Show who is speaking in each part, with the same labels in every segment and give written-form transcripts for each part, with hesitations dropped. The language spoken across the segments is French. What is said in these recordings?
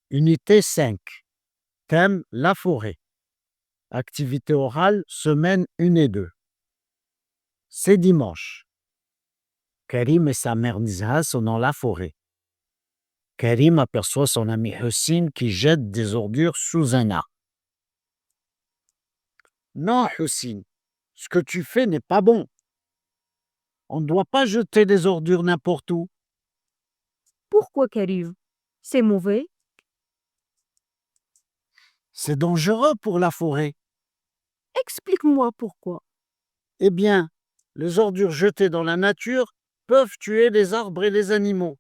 Speaker 1: Unité 5. Thème la forêt. Activité orale, semaine 1 et 2. C'est dimanche. Karim et sa mère Nizha sont dans la forêt. Karim aperçoit son ami Hussein qui jette des ordures sous un arbre. Non, Hussein, ce que tu fais n'est pas bon. On ne doit pas jeter des ordures n'importe où.
Speaker 2: Pourquoi, Karim? C'est mauvais?
Speaker 1: C'est dangereux pour la forêt.
Speaker 2: Explique-moi pourquoi.
Speaker 1: Eh bien, les ordures jetées dans la nature peuvent tuer les arbres et les animaux.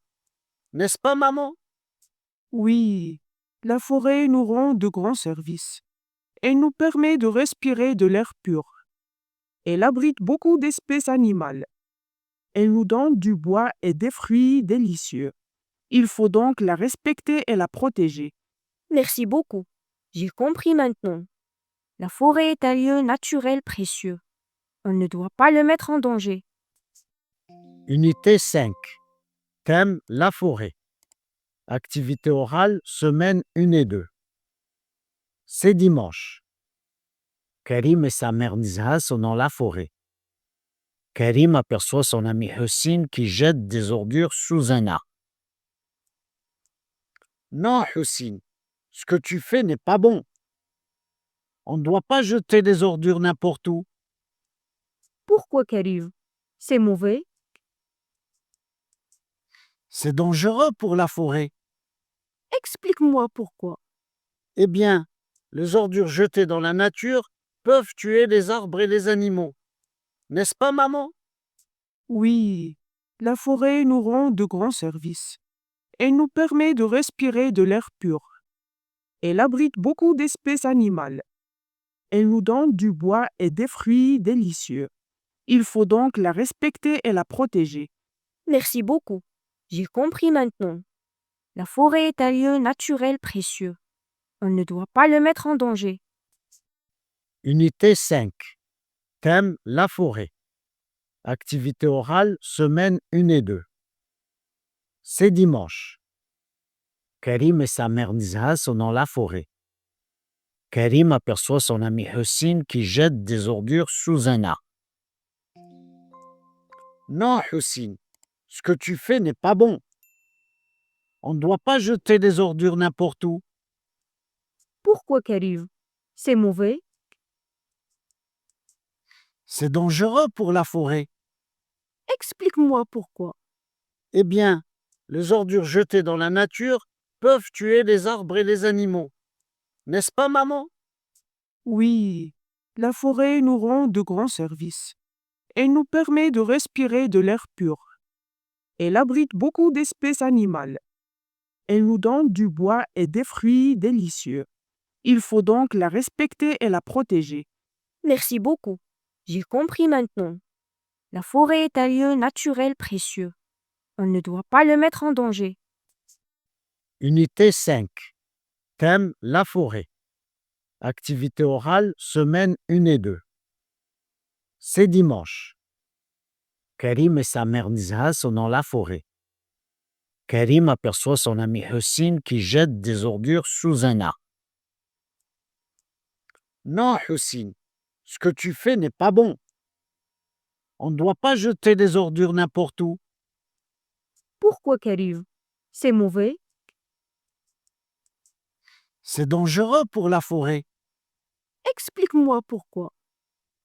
Speaker 1: N'est-ce pas, maman?
Speaker 3: Oui, la forêt nous rend de grands services. Elle nous permet de respirer de l'air pur. Elle abrite beaucoup d'espèces animales. Elle nous donne du bois et des fruits délicieux. Il faut donc la respecter et la protéger.
Speaker 2: Merci beaucoup. J'ai compris maintenant. La forêt est un lieu naturel précieux. On ne doit pas le mettre en danger.
Speaker 1: Unité 5. Thème la forêt. Activité orale, semaine 1 et 2. C'est dimanche. Karim et sa mère Nizha sont dans la forêt. Karim aperçoit son ami Hussein qui jette des ordures sous un arbre. Non, Hussein, ce que tu fais n'est pas bon. On ne doit pas jeter des ordures n'importe où.
Speaker 2: Pourquoi, Karim? C'est mauvais?
Speaker 1: C'est dangereux pour la forêt.
Speaker 2: Explique-moi pourquoi.
Speaker 1: Eh bien, les ordures jetées dans la nature peuvent tuer les arbres et les animaux. N'est-ce pas, maman?
Speaker 3: Oui, la forêt nous rend de grands services. Elle nous permet de respirer de l'air pur. Elle abrite beaucoup d'espèces animales. Elle nous donne du bois et des fruits délicieux. Il faut donc la respecter et la protéger.
Speaker 2: Merci beaucoup. J'ai compris maintenant. La forêt est un lieu naturel précieux. On ne doit pas le mettre en danger.
Speaker 1: Unité 5. Thème la forêt. Activité orale, semaine 1 et 2. C'est dimanche. Karim et sa mère Nizha sont dans la forêt. Karim aperçoit son ami Hussein qui jette des ordures sous un arbre. Non, Hussein, ce que tu fais n'est pas bon. On ne doit pas jeter des ordures n'importe où.
Speaker 2: Pourquoi, Karim? C'est mauvais?
Speaker 1: C'est dangereux pour la forêt.
Speaker 2: Explique-moi pourquoi.
Speaker 1: Eh bien, les ordures jetées dans la nature peuvent tuer les arbres et les animaux. N'est-ce pas, maman?
Speaker 3: Oui, la forêt nous rend de grands services. Elle nous permet de respirer de l'air pur. Elle abrite beaucoup d'espèces animales. Elle nous donne du bois et des fruits délicieux. Il faut donc la respecter et la protéger.
Speaker 2: Merci beaucoup. J'ai compris maintenant. La forêt est un lieu naturel précieux. On ne doit pas le mettre en danger.
Speaker 1: Unité 5. Thème la forêt. Activité orale, semaine 1 et 2. C'est dimanche. Karim et sa mère Nizha sont dans la forêt. Karim aperçoit son ami Hussein qui jette des ordures sous un arbre. Non, Hussein, ce que tu fais n'est pas bon. On ne doit pas jeter des ordures n'importe où.
Speaker 2: Pourquoi, Karim? C'est mauvais?
Speaker 1: C'est dangereux pour la forêt.
Speaker 2: Explique-moi pourquoi.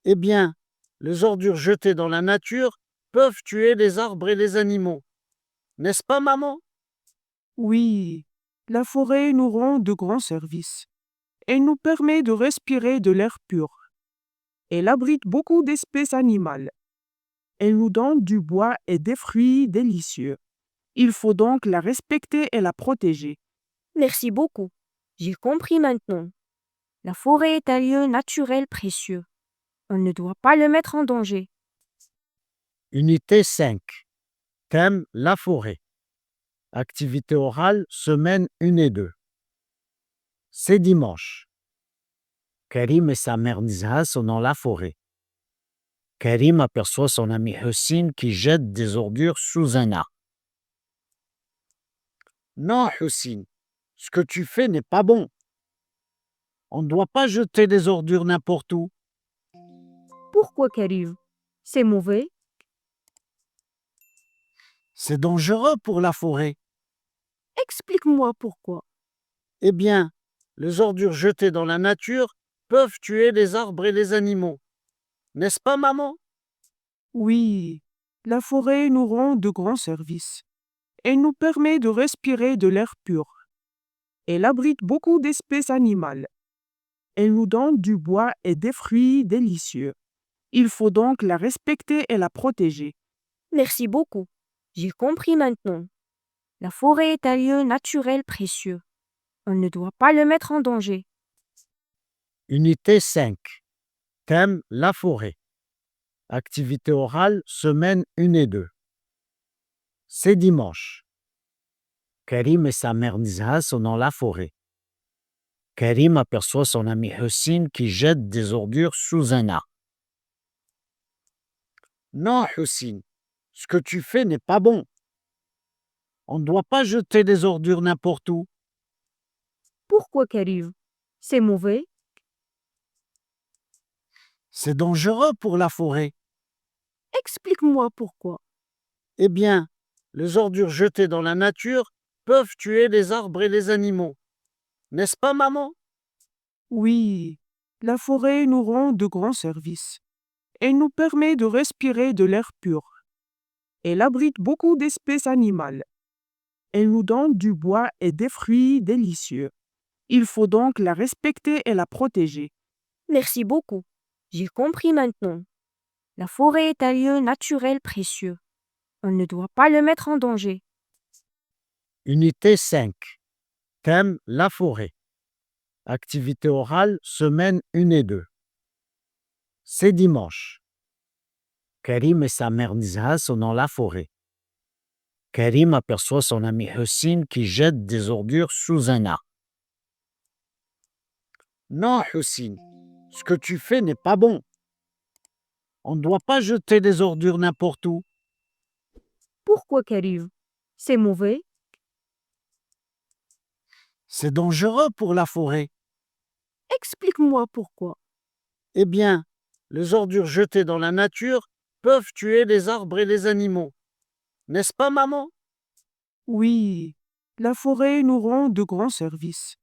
Speaker 1: Eh bien, les ordures jetées dans la nature peuvent tuer les arbres et les animaux. N'est-ce pas, maman?
Speaker 3: Oui, la forêt nous rend de grands services. Elle nous permet de respirer de l'air pur. Elle abrite beaucoup d'espèces animales. Elle nous donne du bois et des fruits délicieux. Il faut donc la respecter et la protéger.
Speaker 2: Merci beaucoup. J'ai compris maintenant. La forêt est un lieu naturel précieux. On ne doit pas le mettre en danger.
Speaker 1: Unité 5. Thème la forêt. Activité orale, semaine 1 et 2. C'est dimanche. Karim et sa mère Nizha sont dans la forêt. Karim aperçoit son ami Hussein qui jette des ordures sous un arbre. Non, Hussein, Ce que tu fais n'est pas bon. On ne doit pas jeter des ordures n'importe où.
Speaker 2: Pourquoi, Karim? C'est mauvais?
Speaker 1: C'est dangereux pour la forêt.
Speaker 2: Explique-moi pourquoi.
Speaker 1: Eh bien, les ordures jetées dans la nature peuvent tuer les arbres et les animaux. N'est-ce pas, maman?
Speaker 3: Oui, la forêt nous rend de grands services. Elle nous permet de respirer de l'air pur. Elle abrite beaucoup d'espèces animales. Elle nous donne du bois et des fruits délicieux. Il faut donc la respecter et la protéger.
Speaker 2: Merci beaucoup. J'ai compris maintenant. La forêt est un lieu naturel précieux. On ne doit pas le mettre en danger.
Speaker 1: Unité 5. Thème la forêt. Activité orale, semaine 1 et 2. C'est dimanche. Karim et sa mère Nizha sont dans la forêt. Karim aperçoit son ami Hussein qui jette des ordures sous un arbre. Non, Hussein, ce que tu fais n'est pas bon. On ne doit pas jeter des ordures n'importe où.
Speaker 2: Pourquoi, Karim? C'est mauvais?
Speaker 1: C'est dangereux pour la forêt.
Speaker 2: Explique-moi pourquoi.
Speaker 1: Eh bien, les ordures jetées dans la nature peuvent tuer les arbres et les animaux. N'est-ce pas, maman?
Speaker 3: Oui, la forêt nous rend de grands services. Elle nous permet de respirer de l'air pur. Elle abrite beaucoup d'espèces animales. Elle nous donne du bois et des fruits délicieux. Il faut donc la respecter et la protéger.
Speaker 2: Merci beaucoup. J'ai compris maintenant. La forêt est un lieu naturel précieux. On ne doit pas le mettre en danger.
Speaker 1: Unité 5. Thème la forêt. Activité orale, semaine 1 et 2. C'est dimanche. Karim et sa mère Nizha sont dans la forêt. Karim aperçoit son ami Hussein qui jette des ordures sous un arbre. Non, Hussein, ce que tu fais n'est pas bon. On ne doit pas jeter des ordures n'importe où.
Speaker 2: Pourquoi, Karim? C'est mauvais?
Speaker 1: C'est dangereux pour la forêt.
Speaker 2: Explique-moi pourquoi.
Speaker 1: Eh bien, les ordures jetées dans la nature peuvent tuer les arbres et les animaux. N'est-ce pas, maman?
Speaker 3: Oui, la forêt nous rend de grands services.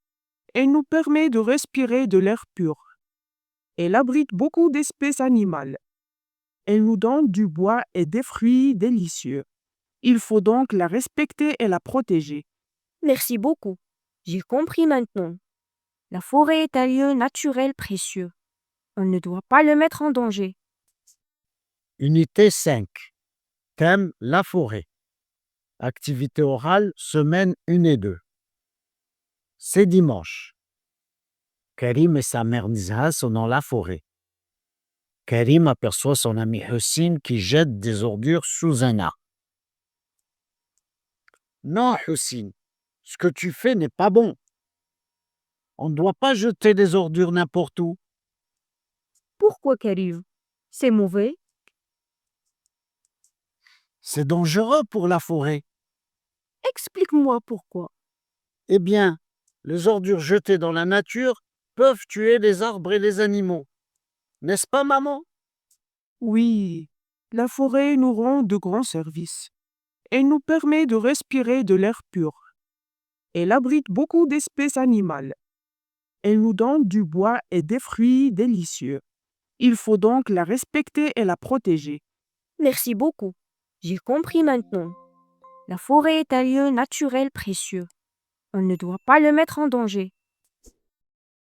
Speaker 3: Elle nous permet de respirer de l'air pur. Elle abrite beaucoup d'espèces animales. Elle nous donne du bois et des fruits délicieux. Il faut donc la respecter et la protéger.
Speaker 2: Merci beaucoup. J'ai compris maintenant. La forêt est un lieu naturel précieux. On ne doit pas le mettre en danger.
Speaker 1: Unité 5. Thème la forêt. Activité orale, semaine 1 et 2. C'est dimanche. Karim et sa mère Nizha sont dans la forêt. Karim aperçoit son ami Hussein qui jette des ordures sous un arbre. Non, Hussein, ce que tu fais n'est pas bon. On ne doit pas jeter des ordures n'importe où.
Speaker 2: Pourquoi, Karim? C'est mauvais?
Speaker 1: C'est dangereux pour la forêt.
Speaker 2: Explique-moi pourquoi.
Speaker 1: Eh bien, les ordures jetées dans la nature peuvent tuer les arbres et les animaux. N'est-ce pas, maman?
Speaker 3: Oui, la forêt nous rend de grands services. Elle nous permet de respirer de l'air pur. Elle abrite beaucoup d'espèces animales. Elle nous donne du bois et des fruits délicieux. Il faut donc la respecter et la protéger.
Speaker 2: Merci beaucoup. J'ai compris maintenant. La forêt est un lieu naturel précieux. On ne doit pas le mettre en danger.